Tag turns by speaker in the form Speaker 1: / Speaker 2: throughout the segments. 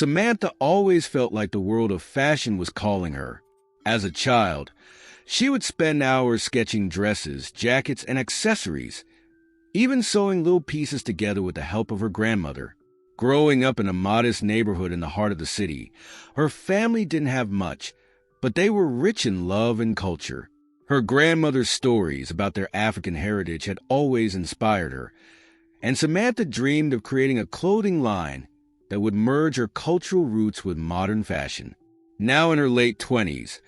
Speaker 1: Samantha always felt like the world of fashion was calling her. As a child, she would spend hours sketching dresses, jackets, and accessories, even sewing little pieces together with the help of her grandmother. Growing up in a modest neighborhood in the heart of the city, her family didn't have much, but they were rich in love and culture. Her grandmother's stories about their African heritage had always inspired her, and Samantha dreamed of creating a clothing line that would merge her cultural roots with modern fashion. Now in her late 20s,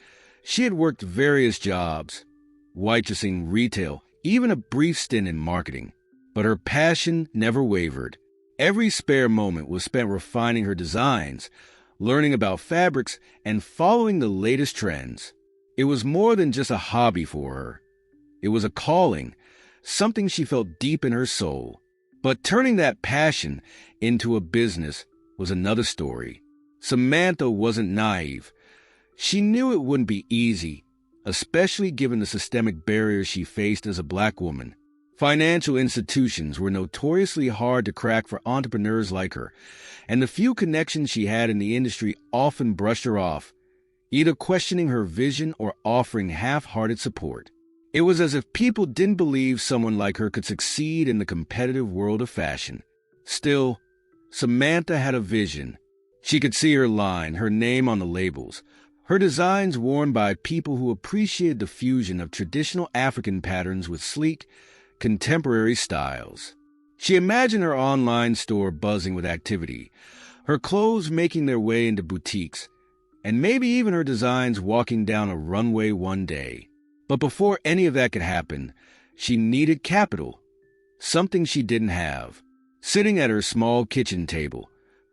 Speaker 1: she had worked various jobs, waitressing, retail, even a brief stint in marketing. But her passion never wavered. Every spare moment was spent refining her designs, learning about fabrics, and following the latest trends. It was more than just a hobby for her. It was a calling, something she felt deep in her soul. But turning that passion into a business was another story. Samantha wasn't naive. She knew it wouldn't be easy, especially given the systemic barriers she faced as a Black woman. Financial institutions were notoriously hard to crack for entrepreneurs like her, and the few connections she had in the industry often brushed her off, either questioning her vision or offering half-hearted support. It was as if people didn't believe someone like her could succeed in the competitive world of fashion. Still, Samantha had a vision. She could see her line, her name on the labels, her designs worn by people who appreciated the fusion of traditional African patterns with sleek, contemporary styles. She imagined her online store buzzing with activity, her clothes making their way into boutiques, and maybe even her designs walking down a runway one day. But before any of that could happen, she needed capital, something she didn't have. Sitting at her small kitchen table,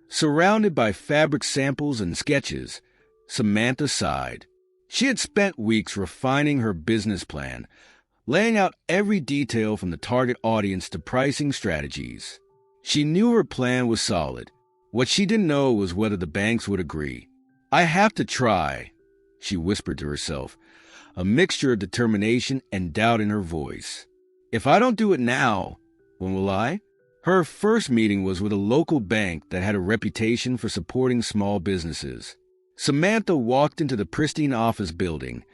Speaker 1: surrounded by fabric samples and sketches, Samantha sighed. She had spent weeks refining her business plan, laying out every detail from the target audience to pricing strategies. She knew her plan was solid. What she didn't know was whether the banks would agree. "I have to try," she whispered to herself, a mixture of determination and doubt in her voice. "If I don't do it now, when will I?" Her first meeting was with a local bank that had a reputation for supporting small businesses. Samantha walked into the pristine office building,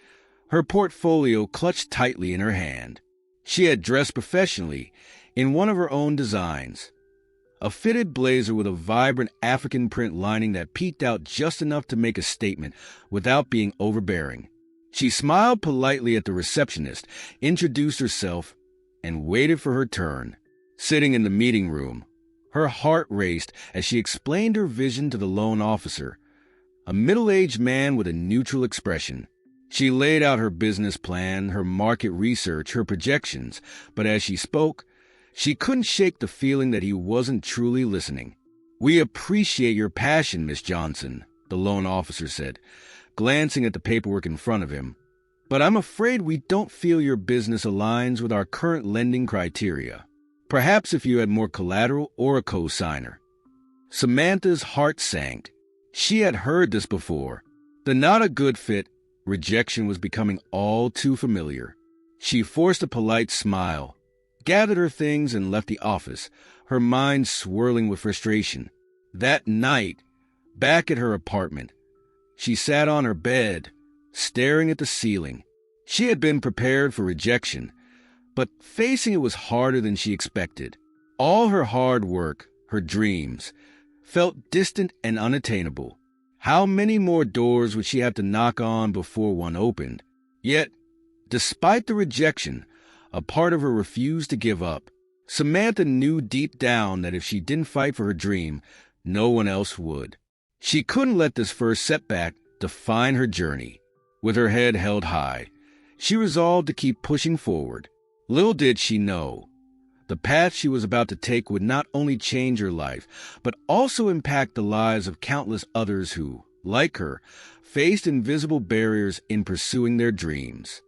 Speaker 1: her portfolio clutched tightly in her hand. She had dressed professionally in one of her own designs, a fitted blazer with a vibrant African print lining that peeked out just enough to make a statement without being overbearing. She smiled politely at the receptionist, introduced herself, and waited for her turn. Sitting in the meeting room, her heart raced as she explained her vision to the loan officer, a middle-aged man with a neutral expression. She laid out her business plan, her market research, her projections, but as she spoke, she couldn't shake the feeling that he wasn't truly listening. "We appreciate your passion, Miss Johnson," the loan officer said, glancing at the paperwork in front of him. "But I'm afraid we don't feel your business aligns with our current lending criteria. Perhaps if you had more collateral or a co-signer." Samantha's heart sank. She had heard this before. The not a good fit rejection was becoming all too familiar. She forced a polite smile, gathered her things, and left the office, her mind swirling with frustration. That night, back at her apartment, she sat on her bed, staring at the ceiling. She had been prepared for rejection, but facing it was harder than she expected. All her hard work, her dreams, felt distant and unattainable. How many more doors would she have to knock on before one opened? Yet, despite the rejection, a part of her refused to give up. Samantha knew deep down that if she didn't fight for her dream, no one else would. She couldn't let this first setback define her journey. With her head held high, she resolved to keep pushing forward. Little did she know, the path she was about to take would not only change her life, but also impact the lives of countless others who, like her, faced invisible barriers in pursuing their dreams.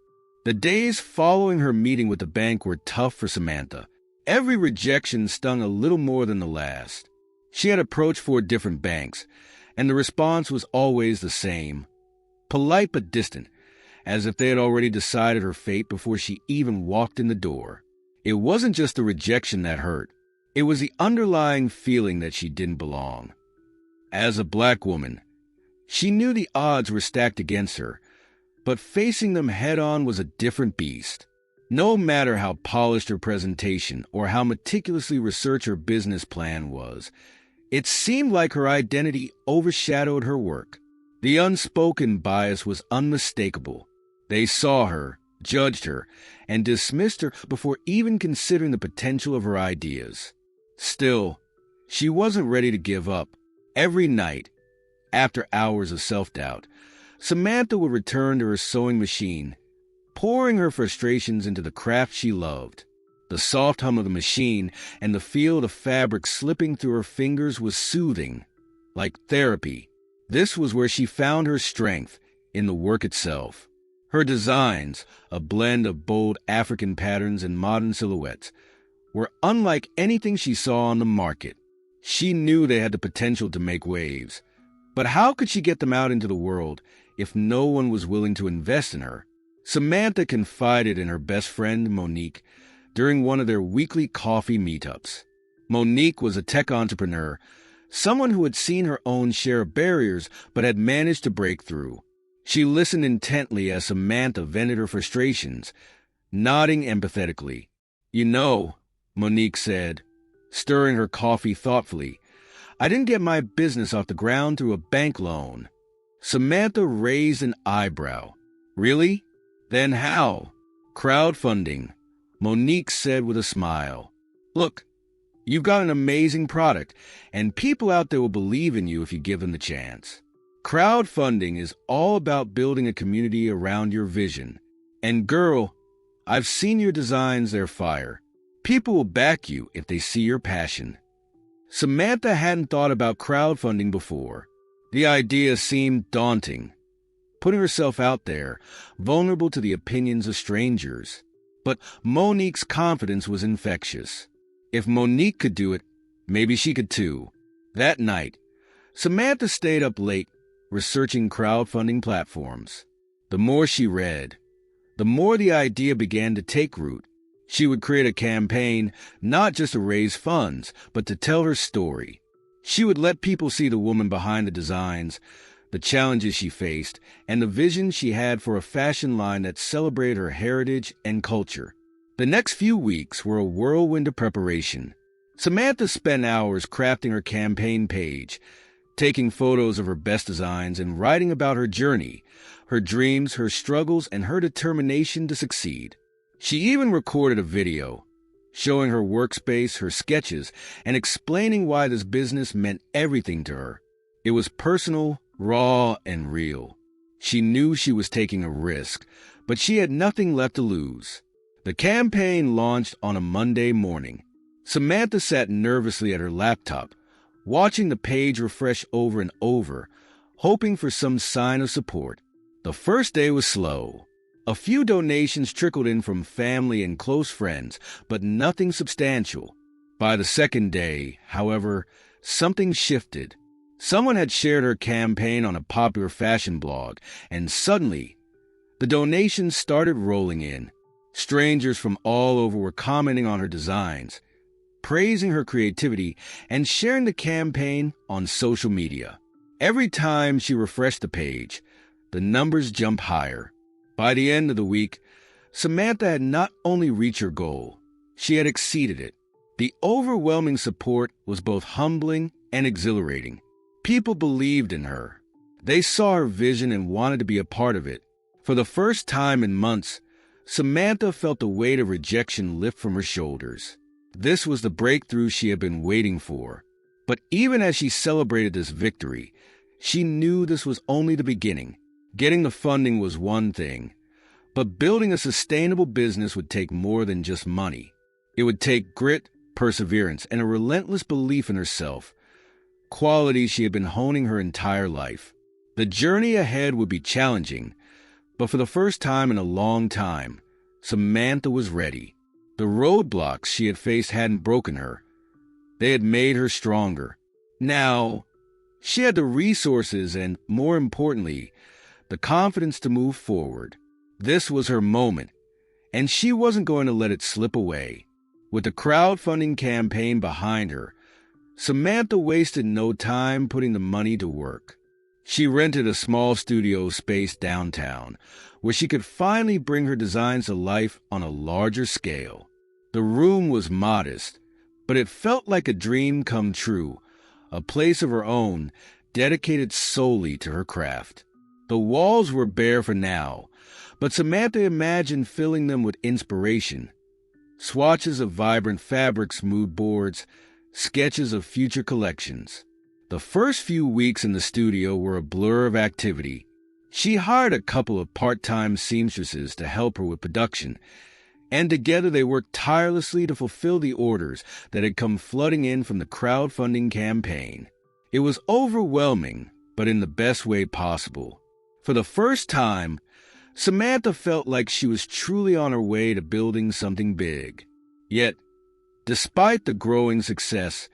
Speaker 1: The days following her meeting with the bank were tough for Samantha. Every rejection stung a little more than the last. She had approached 4 different banks, and the response was always the same, polite but distant, as if they had already decided her fate before she even walked in the door. It wasn't just the rejection that hurt. It was the underlying feeling that she didn't belong. As a black woman, she knew the odds were stacked against her, but facing them head-on was a different beast. No matter how polished her presentation or how meticulously researched her business plan was, it seemed like her identity overshadowed her work. The unspoken bias was unmistakable. They saw her, judged her, and dismissed her before even considering the potential of her ideas. Still, she wasn't ready to give up. Every night, after hours of self-doubt, Samantha would return to her sewing machine, pouring her frustrations into the craft she loved. The soft hum of the machine and the feel of the fabric slipping through her fingers was soothing, like therapy. This was where she found her strength, in the work itself. Her designs, a blend of bold African patterns and modern silhouettes, were unlike anything she saw on the market. She knew they had the potential to make waves. But how could she get them out into the world if no one was willing to invest in her? Samantha confided in her best friend, Monique, during one of their weekly coffee meetups. Monique was a tech entrepreneur, someone who had seen her own share of barriers but had managed to break through. She listened intently as Samantha vented her frustrations, nodding empathetically. "You know," Monique said, stirring her coffee thoughtfully, "I didn't get my business off the ground through a bank loan." Samantha raised an eyebrow. "Really? Then how?" "Crowdfunding," Monique said with a smile. "Look, you've got an amazing product, and people out there will believe in you if you give them the chance. Crowdfunding is all about building a community around your vision. And girl, I've seen your designs, they're fire. People will back you if they see your passion." Samantha hadn't thought about crowdfunding before. The idea seemed daunting, putting herself out there, vulnerable to the opinions of strangers. But Monique's confidence was infectious. If Monique could do it, maybe she could too. That night, Samantha stayed up late, researching crowdfunding platforms. The more she read, the more the idea began to take root. She would create a campaign, not just to raise funds, but to tell her story. She would let people see the woman behind the designs, the challenges she faced, and the vision she had for a fashion line that celebrated her heritage and culture. The next few weeks were a whirlwind of preparation. Samantha spent hours crafting her campaign page, taking photos of her best designs and writing about her journey, her dreams, her struggles, and her determination to succeed. She even recorded a video, showing her workspace, her sketches, and explaining why this business meant everything to her. It was personal, raw, and real. She knew she was taking a risk, but she had nothing left to lose. The campaign launched on a Monday morning. Samantha sat nervously at her laptop, watching the page refresh over and over, hoping for some sign of support. The first day was slow. A few donations trickled in from family and close friends, but nothing substantial. By the second day, however, something shifted. Someone had shared her campaign on a popular fashion blog, and suddenly, the donations started rolling in. Strangers from all over were commenting on her designs, praising her creativity, and sharing the campaign on social media. Every time she refreshed the page, the numbers jumped higher. By the end of the week, Samantha had not only reached her goal, she had exceeded it. The overwhelming support was both humbling and exhilarating. People believed in her. They saw her vision and wanted to be a part of it. For the first time in months, Samantha felt the weight of rejection lift from her shoulders. This was the breakthrough she had been waiting for. But even as she celebrated this victory, she knew this was only the beginning. Getting the funding was one thing, but building a sustainable business would take more than just money. It would take grit, perseverance, and a relentless belief in herself, qualities she had been honing her entire life. The journey ahead would be challenging, but for the first time in a long time, Samantha was ready. The roadblocks she had faced hadn't broken her. They had made her stronger. Now, she had the resources and, more importantly, the confidence to move forward. This was her moment, and she wasn't going to let it slip away. With the crowdfunding campaign behind her, Samantha wasted no time putting the money to work. She rented a small studio space downtown, where she could finally bring her designs to life on a larger scale. The room was modest, but it felt like a dream come true, a place of her own, dedicated solely to her craft. The walls were bare for now, but Samantha imagined filling them with inspiration. Swatches of vibrant fabrics, mood boards, sketches of future collections. The first few weeks in the studio were a blur of activity. She hired a couple of part-time seamstresses to help her with production, and together they worked tirelessly to fulfill the orders that had come flooding in from the crowdfunding campaign. It was overwhelming, but in the best way possible. For the first time, Samantha felt like she was truly on her way to building something big. Yet, despite the growing success,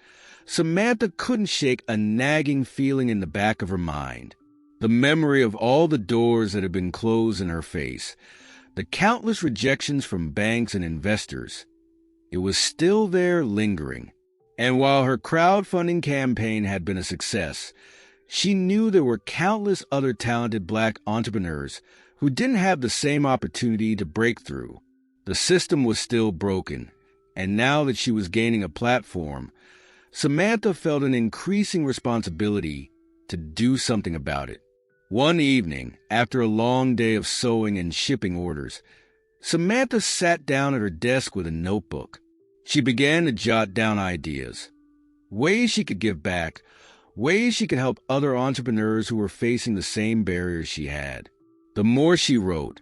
Speaker 1: Samantha couldn't shake a nagging feeling in the back of her mind. The memory of all the doors that had been closed in her face, the countless rejections from banks and investors. It was still there lingering. And while her crowdfunding campaign had been a success, she knew there were countless other talented Black entrepreneurs who didn't have the same opportunity to break through. The system was still broken, and now that she was gaining a platform, Samantha felt an increasing responsibility to do something about it. One evening, after a long day of sewing and shipping orders, Samantha sat down at her desk with a notebook. She began to jot down ideas, ways she could give back, ways she could help other entrepreneurs who were facing the same barriers she had. The more she wrote,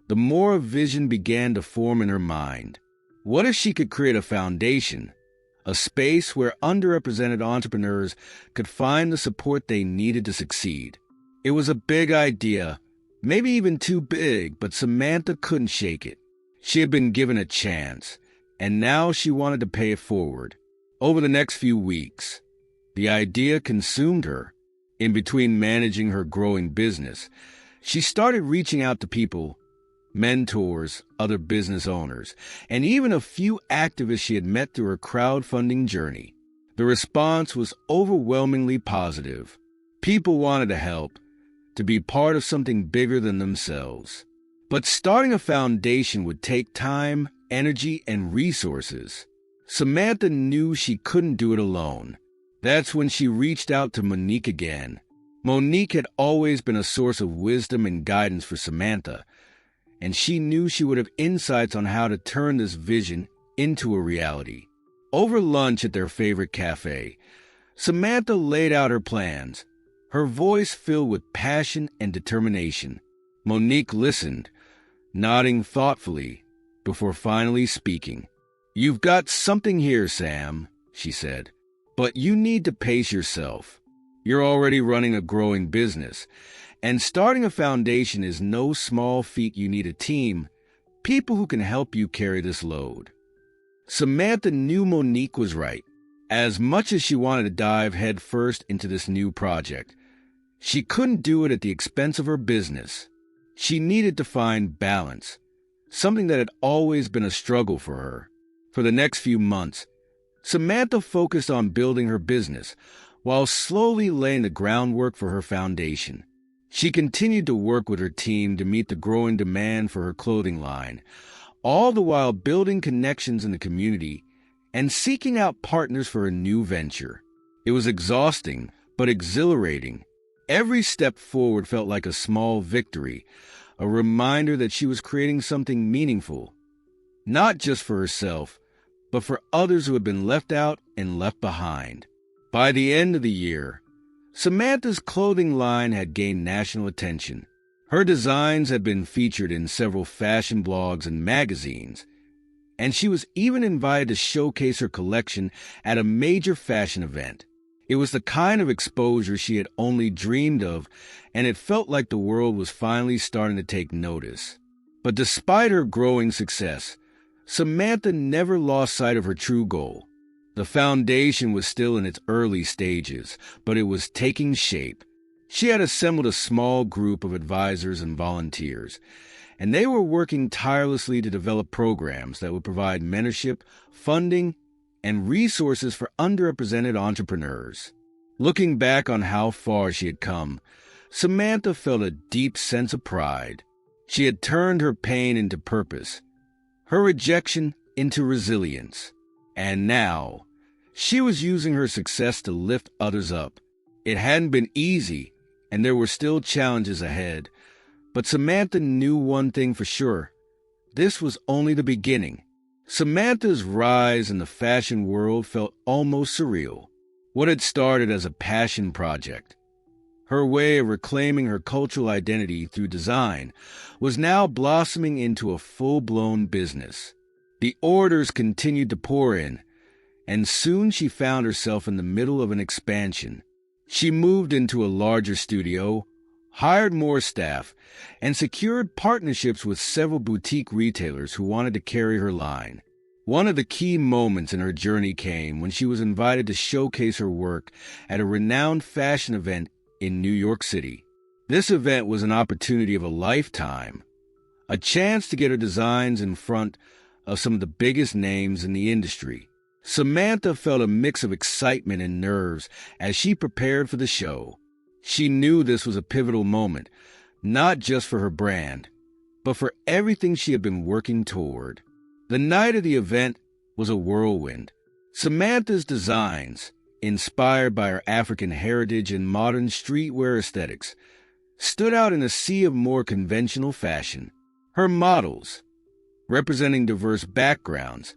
Speaker 1: the more a vision began to form in her mind. What if she could create a foundation, a space where underrepresented entrepreneurs could find the support they needed to succeed? It was a big idea, maybe even too big, but Samantha couldn't shake it. She had been given a chance, and now she wanted to pay it forward. Over the next few weeks, the idea consumed her. In between managing her growing business, she started reaching out to people, mentors, other business owners, and even a few activists she had met through her crowdfunding journey. The response was overwhelmingly positive. People wanted to help, to be part of something bigger than themselves. But starting a foundation would take time, energy, and resources. Samantha knew she couldn't do it alone. That's when she reached out to Monique again. Monique had always been a source of wisdom and guidance for Samantha, and she knew she would have insights on how to turn this vision into a reality. Over lunch at their favorite cafe, Samantha laid out her plans, her voice filled with passion and determination. Monique listened, nodding thoughtfully before finally speaking. "You've got something here, Sam," she said, "but you need to pace yourself. You're already running a growing business, and starting a foundation is no small feat. You need a team, people who can help you carry this load." Samantha knew Monique was right. As much as she wanted to dive headfirst into this new project, she couldn't do it at the expense of her business. She needed to find balance, something that had always been a struggle for her. For the next few months, Samantha focused on building her business while slowly laying the groundwork for her foundation. She continued to work with her team to meet the growing demand for her clothing line, all the while building connections in the community and seeking out partners for a new venture. It was exhausting, but exhilarating. Every step forward felt like a small victory, a reminder that she was creating something meaningful, not just for herself, but for others who had been left out and left behind. By the end of the year, Samantha's clothing line had gained national attention. Her designs had been featured in several fashion blogs and magazines, and she was even invited to showcase her collection at a major fashion event. It was the kind of exposure she had only dreamed of, and it felt like the world was finally starting to take notice. But despite her growing success, Samantha never lost sight of her true goal. The foundation was still in its early stages, but it was taking shape. She had assembled a small group of advisors and volunteers, and they were working tirelessly to develop programs that would provide mentorship, funding, and resources for underrepresented entrepreneurs. Looking back on how far she had come, Samantha felt a deep sense of pride. She had turned her pain into purpose, her rejection into resilience. And now, she was using her success to lift others up. It hadn't been easy, and there were still challenges ahead. But Samantha knew one thing for sure. This was only the beginning. Samantha's rise in the fashion world felt almost surreal. What had started as a passion project, her way of reclaiming her cultural identity through design, was now blossoming into a full-blown business. The orders continued to pour in, and soon she found herself in the middle of an expansion. She moved into a larger studio, hired more staff, and secured partnerships with several boutique retailers who wanted to carry her line. One of the key moments in her journey came when she was invited to showcase her work at a renowned fashion event in New York City. This event was an opportunity of a lifetime, a chance to get her designs in front of some of the biggest names in the industry. Samantha felt a mix of excitement and nerves as she prepared for the show. She knew this was a pivotal moment, not just for her brand, but for everything she had been working toward. The night of the event was a whirlwind. Samantha's designs, inspired by her African heritage and modern streetwear aesthetics, stood out in a sea of more conventional fashion. Her models, representing diverse backgrounds,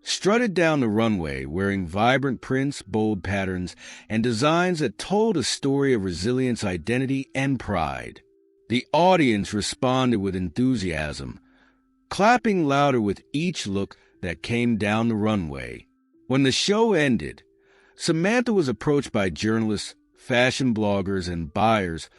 Speaker 1: strutted down the runway wearing vibrant prints, bold patterns, and designs that told a story of resilience, identity, and pride. The audience responded with enthusiasm, clapping louder with each look that came down the runway. When the show ended, Samantha was approached by journalists, fashion bloggers, and buyers,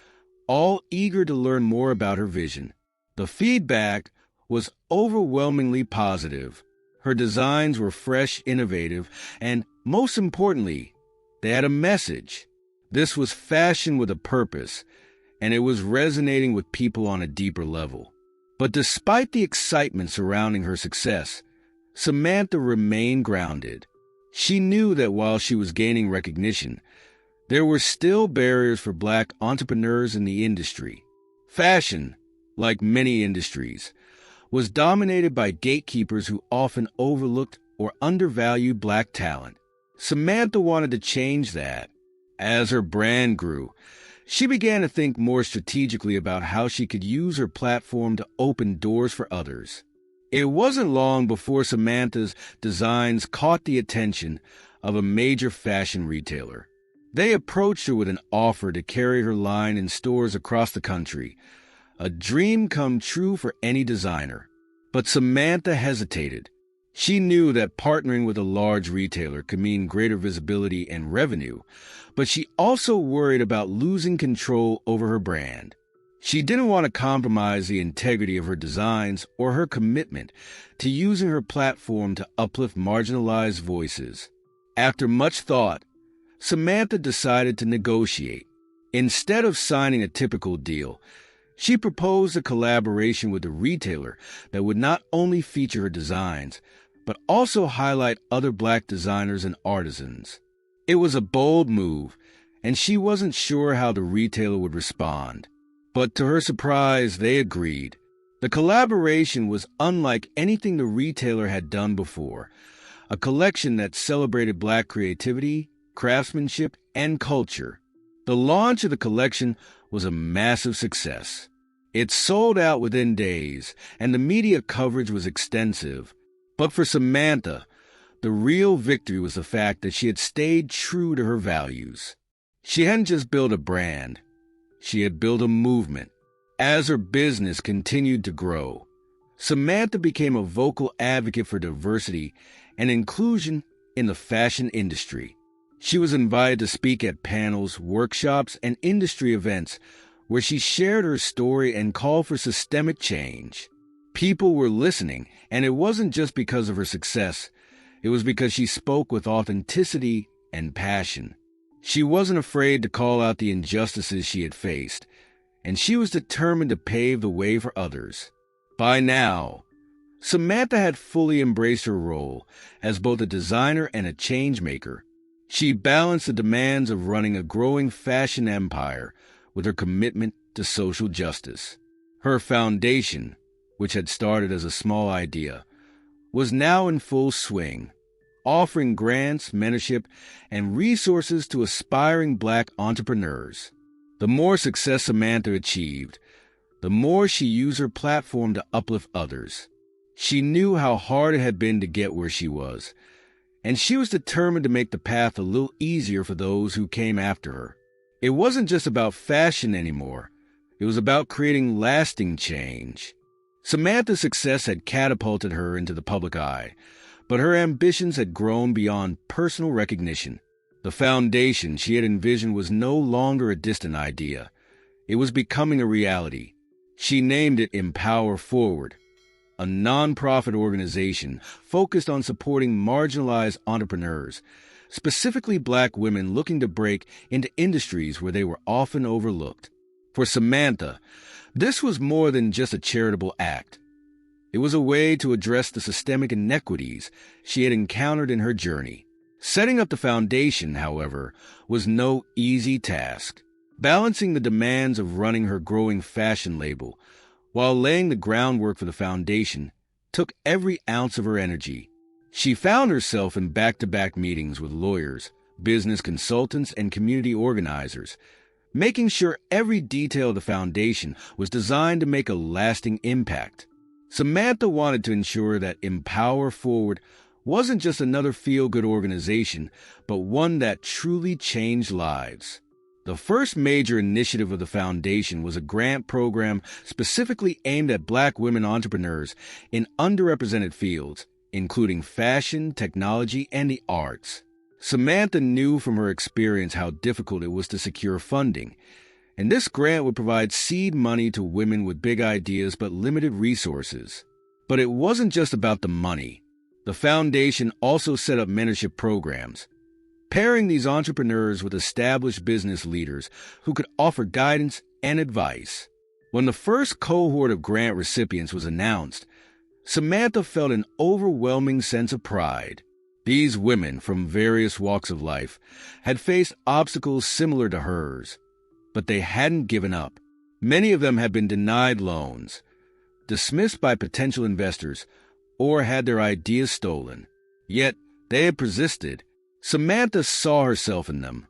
Speaker 1: all eager to learn more about her vision. The feedback was overwhelmingly positive. Her designs were fresh, innovative, and, most importantly, they had a message. This was fashion with a purpose, and it was resonating with people on a deeper level. But despite the excitement surrounding her success, Samantha remained grounded. She knew that while she was gaining recognition, there were still barriers for Black entrepreneurs in the industry. Fashion, like many industries, was dominated by gatekeepers who often overlooked or undervalued Black talent. Samantha wanted to change that. As her brand grew, she began to think more strategically about how she could use her platform to open doors for others. It wasn't long before Samantha's designs caught the attention of a major fashion retailer. They approached her with an offer to carry her line in stores across the country, a dream come true for any designer. But Samantha hesitated. She knew that partnering with a large retailer could mean greater visibility and revenue, but she also worried about losing control over her brand. She didn't want to compromise the integrity of her designs or her commitment to using her platform to uplift marginalized voices. After much thought, Samantha decided to negotiate. Instead of signing a typical deal, she proposed a collaboration with a retailer that would not only feature her designs, but also highlight other Black designers and artisans. It was a bold move, and she wasn't sure how the retailer would respond. But to her surprise, they agreed. The collaboration was unlike anything the retailer had done before, a collection that celebrated Black creativity, craftsmanship, and culture. The launch of the collection was a massive success. It sold out within days, and the media coverage was extensive. But for Samantha, the real victory was the fact that she had stayed true to her values. She hadn't just built a brand, she had built a movement. As her business continued to grow, Samantha became a vocal advocate for diversity and inclusion in the fashion industry. She was invited to speak at panels, workshops, and industry events where she shared her story and called for systemic change. People were listening, and it wasn't just because of her success. It was because she spoke with authenticity and passion. She wasn't afraid to call out the injustices she had faced, and she was determined to pave the way for others. By now, Samantha had fully embraced her role as both a designer and a changemaker. She balanced the demands of running a growing fashion empire with her commitment to social justice. Her foundation, which had started as a small idea, was now in full swing, offering grants, mentorship, and resources to aspiring Black entrepreneurs. The more success Samantha achieved, the more she used her platform to uplift others. She knew how hard it had been to get where she was, and she was determined to make the path a little easier for those who came after her. It wasn't just about fashion anymore. It was about creating lasting change. Samantha's success had catapulted her into the public eye, but her ambitions had grown beyond personal recognition. The foundation she had envisioned was no longer a distant idea. It was becoming a reality. She named it Empower Forward, a nonprofit organization focused on supporting marginalized entrepreneurs, specifically Black women looking to break into industries where they were often overlooked. For Samantha, this was more than just a charitable act. It was a way to address the systemic inequities she had encountered in her journey. Setting up the foundation, however, was no easy task. Balancing the demands of running her growing fashion label while laying the groundwork for the foundation took every ounce of her energy. She found herself in back-to-back meetings with lawyers, business consultants, and community organizers, making sure every detail of the foundation was designed to make a lasting impact. Samantha wanted to ensure that Empower Forward wasn't just another feel-good organization, but one that truly changed lives. The first major initiative of the foundation was a grant program specifically aimed at Black women entrepreneurs in underrepresented fields, including fashion, technology, and the arts. Samantha knew from her experience how difficult it was to secure funding, and this grant would provide seed money to women with big ideas but limited resources. But it wasn't just about the money. The foundation also set up mentorship programs, pairing these entrepreneurs with established business leaders who could offer guidance and advice. When the first cohort of grant recipients was announced, Samantha felt an overwhelming sense of pride. These women from various walks of life had faced obstacles similar to hers, but they hadn't given up. Many of them had been denied loans, dismissed by potential investors, or had their ideas stolen. Yet they had persisted. Samantha saw herself in them.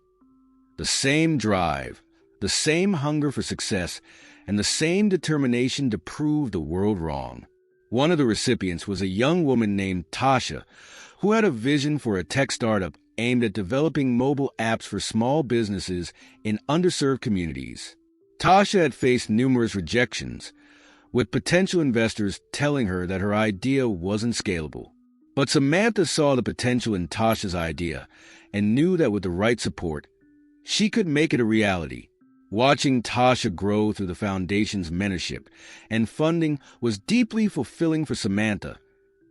Speaker 1: The same drive, the same hunger for success, and the same determination to prove the world wrong. One of the recipients was a young woman named Tasha, who had a vision for a tech startup aimed at developing mobile apps for small businesses in underserved communities. Tasha had faced numerous rejections, with potential investors telling her that her idea wasn't scalable. But Samantha saw the potential in Tasha's idea and knew that with the right support, she could make it a reality. Watching Tasha grow through the foundation's mentorship and funding was deeply fulfilling for Samantha,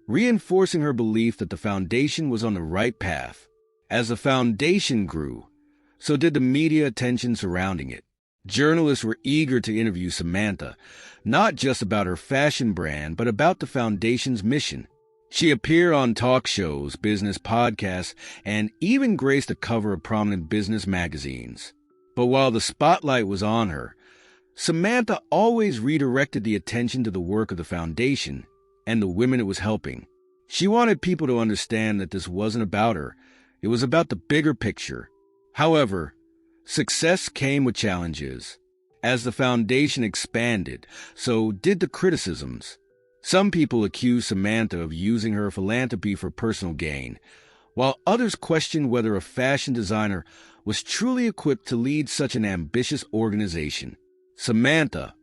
Speaker 1: reinforcing her belief that the foundation was on the right path. As the foundation grew, so did the media attention surrounding it. Journalists were eager to interview Samantha, not just about her fashion brand, but about the foundation's mission. She appeared on talk shows, business podcasts, and even graced the cover of prominent business magazines. But while the spotlight was on her, Samantha always redirected the attention to the work of the foundation and the women it was helping. She wanted people to understand that this wasn't about her. It was about the bigger picture. However, success came with challenges. As the foundation expanded, so did the criticisms. Some people accused Samantha of using her philanthropy for personal gain, while others questioned whether a fashion designer was truly equipped to lead such an ambitious organization. Samantha,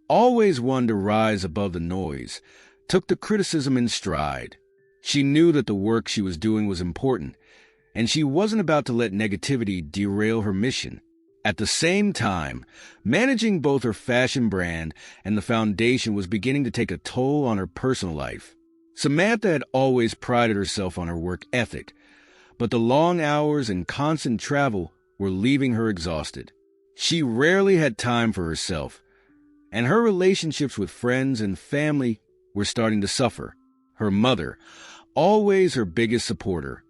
Speaker 1: always one to rise above the noise, took the criticism in stride. She knew that the work she was doing was important, and she wasn't about to let negativity derail her mission. At the same time, managing both her fashion brand and the foundation was beginning to take a toll on her personal life. Samantha had always prided herself on her work ethic, but the long hours and constant travel were leaving her exhausted. She rarely had time for herself, and her relationships with friends and family were starting to suffer. Her mother, always her biggest supporter,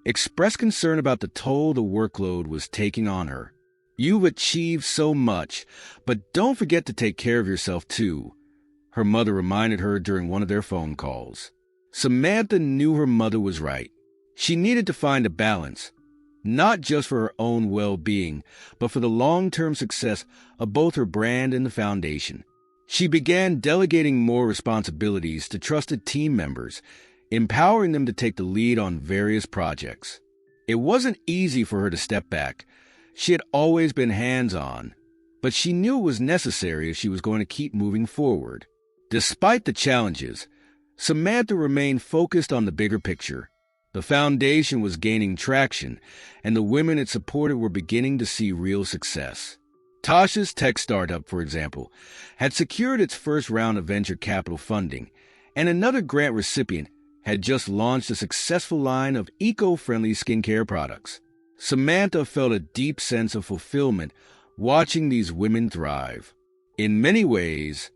Speaker 1: expressed concern about the toll the workload was taking on her. "You've achieved so much, but don't forget to take care of yourself too," her mother reminded her during one of their phone calls. Samantha knew her mother was right. She needed to find a balance, not just for her own well-being, but for the long-term success of both her brand and the foundation. She began delegating more responsibilities to trusted team members, empowering them to take the lead on various projects. It wasn't easy for her to step back. She had always been hands-on, but she knew it was necessary if she was going to keep moving forward. Despite the challenges, Samantha remained focused on the bigger picture. The foundation was gaining traction, and the women it supported were beginning to see real success. Tasha's tech startup, for example, had secured its first round of venture capital funding, and another grant recipient had just launched a successful line of eco-friendly skincare products. Samantha felt a deep sense of fulfillment watching these women thrive. In many ways,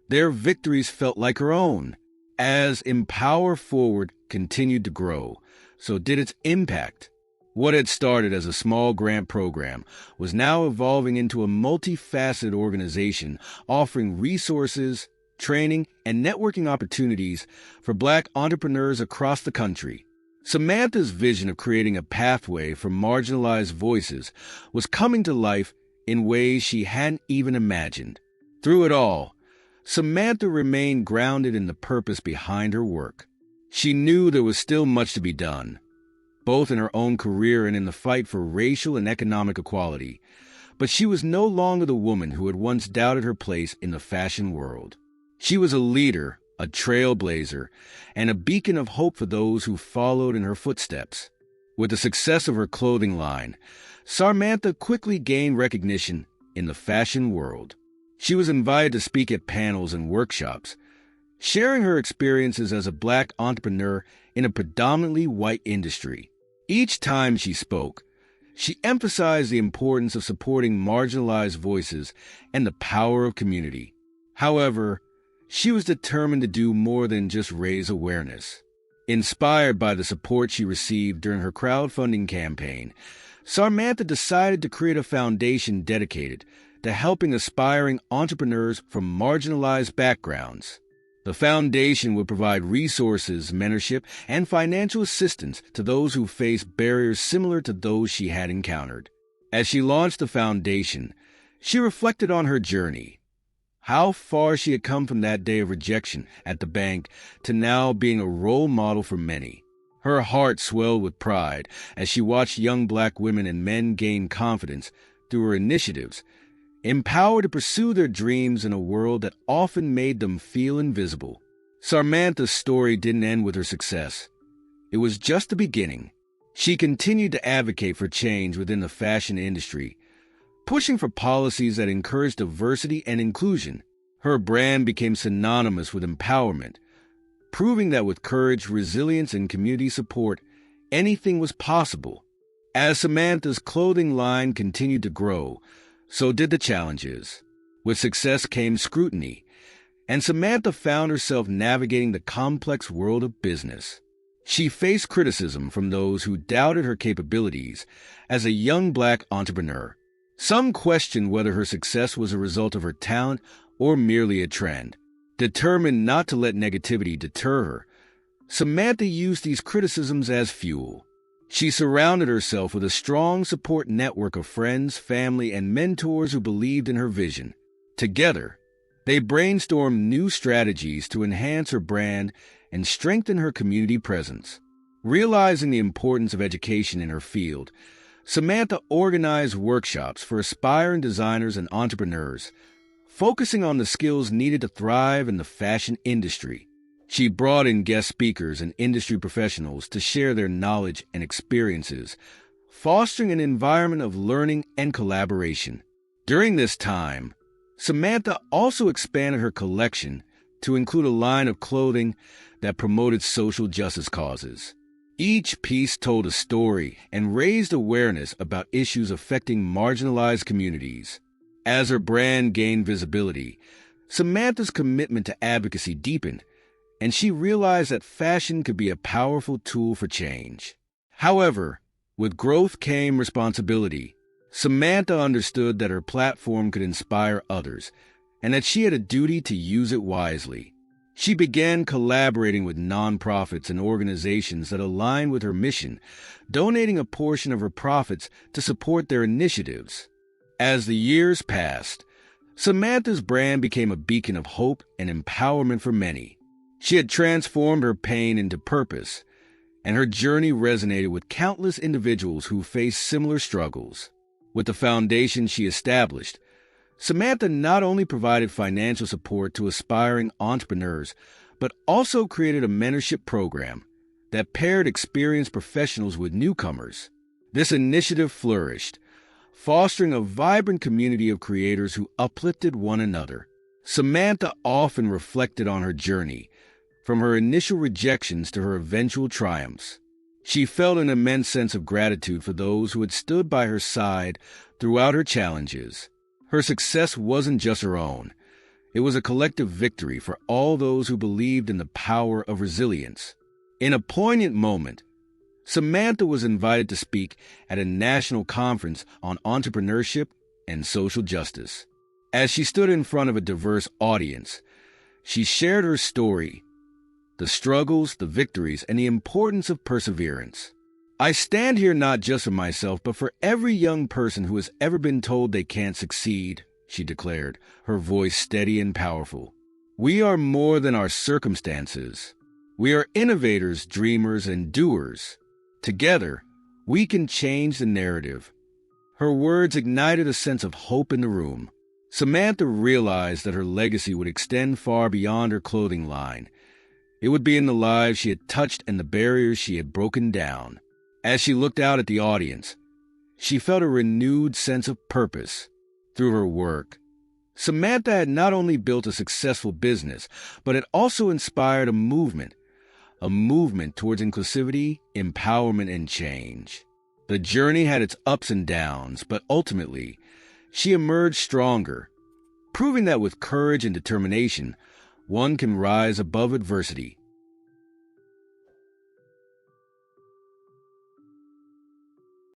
Speaker 1: their victories felt like her own. As Empower Forward continued to grow, so did its impact. What had started as a small grant program was now evolving into a multifaceted organization offering resources, training, and networking opportunities for Black entrepreneurs across the country. Samantha's vision of creating a pathway for marginalized voices was coming to life in ways she hadn't even imagined. Through it all, Samantha remained grounded in the purpose behind her work. She knew there was still much to be done, both in her own career and in the fight for racial and economic equality, but she was no longer the woman who had once doubted her place in the fashion world. She was a leader, a trailblazer, and a beacon of hope for those who followed in her footsteps. With the success of her clothing line, Samantha quickly gained recognition in the fashion world. She was invited to speak at panels and workshops, sharing her experiences as a Black entrepreneur in a predominantly white industry. Each time she spoke, she emphasized the importance of supporting marginalized voices and the power of community. However, she was determined to do more than just raise awareness. Inspired by the support she received during her crowdfunding campaign, Samantha decided to create a foundation dedicated to helping aspiring entrepreneurs from marginalized backgrounds. The foundation would provide resources, mentorship, and financial assistance to those who face barriers similar to those she had encountered. As she launched the foundation, she reflected on her journey, how far she had come from that day of rejection at the bank to now being a role model for many. Her heart swelled with pride as she watched young Black women and men gain confidence through her initiatives, empowered to pursue their dreams in a world that often made them feel invisible. Samantha's story didn't end with her success. It was just the beginning. She continued to advocate for change within the fashion industry, pushing for policies that encouraged diversity and inclusion. Her brand became synonymous with empowerment, proving that with courage, resilience, and community support, anything was possible. As Samantha's clothing line continued to grow, so did the challenges. With success came scrutiny, and Samantha found herself navigating the complex world of business. She faced criticism from those who doubted her capabilities as a young Black entrepreneur. Some questioned whether her success was a result of her talent or merely a trend. Determined not to let negativity deter her, Samantha used these criticisms as fuel. She surrounded herself with a strong support network of friends, family, and mentors who believed in her vision. Together, they brainstormed new strategies to enhance her brand and strengthen her community presence. Realizing the importance of education in her field, Samantha organized workshops for aspiring designers and entrepreneurs, focusing on the skills needed to thrive in the fashion industry. She brought in guest speakers and industry professionals to share their knowledge and experiences, fostering an environment of learning and collaboration. During this time, Samantha also expanded her collection to include a line of clothing that promoted social justice causes. Each piece told a story and raised awareness about issues affecting marginalized communities. As her brand gained visibility, Samantha's commitment to advocacy deepened, and she realized that fashion could be a powerful tool for change. However, with growth came responsibility. Samantha understood that her platform could inspire others, and that she had a duty to use it wisely. She began collaborating with nonprofits and organizations that aligned with her mission, donating a portion of her profits to support their initiatives. As the years passed, Samantha's brand became a beacon of hope and empowerment for many. She had transformed her pain into purpose, and her journey resonated with countless individuals who faced similar struggles. With the foundation she established, Samantha not only provided financial support to aspiring entrepreneurs, but also created a mentorship program that paired experienced professionals with newcomers. This initiative flourished, fostering a vibrant community of creators who uplifted one another. Samantha often reflected on her journey, from her initial rejections to her eventual triumphs. She felt an immense sense of gratitude for those who had stood by her side throughout her challenges. Her success wasn't just her own. It was a collective victory for all those who believed in the power of resilience. In a poignant moment, Samantha was invited to speak at a national conference on entrepreneurship and social justice. As she stood in front of a diverse audience, she shared her story, the struggles, the victories, and the importance of perseverance. "I stand here not just for myself, but for every young person who has ever been told they can't succeed," she declared, her voice steady and powerful. "We are more than our circumstances. We are innovators, dreamers, and doers. Together, we can change the narrative." Her words ignited a sense of hope in the room. Samantha realized that her legacy would extend far beyond her clothing line. It would be in the lives she had touched and the barriers she had broken down. As she looked out at the audience, she felt a renewed sense of purpose. Through her work, Samantha had not only built a successful business, but had also inspired a movement towards inclusivity, empowerment, and change. The journey had its ups and downs, but ultimately, she emerged stronger, proving that with courage and determination, one can rise above adversity.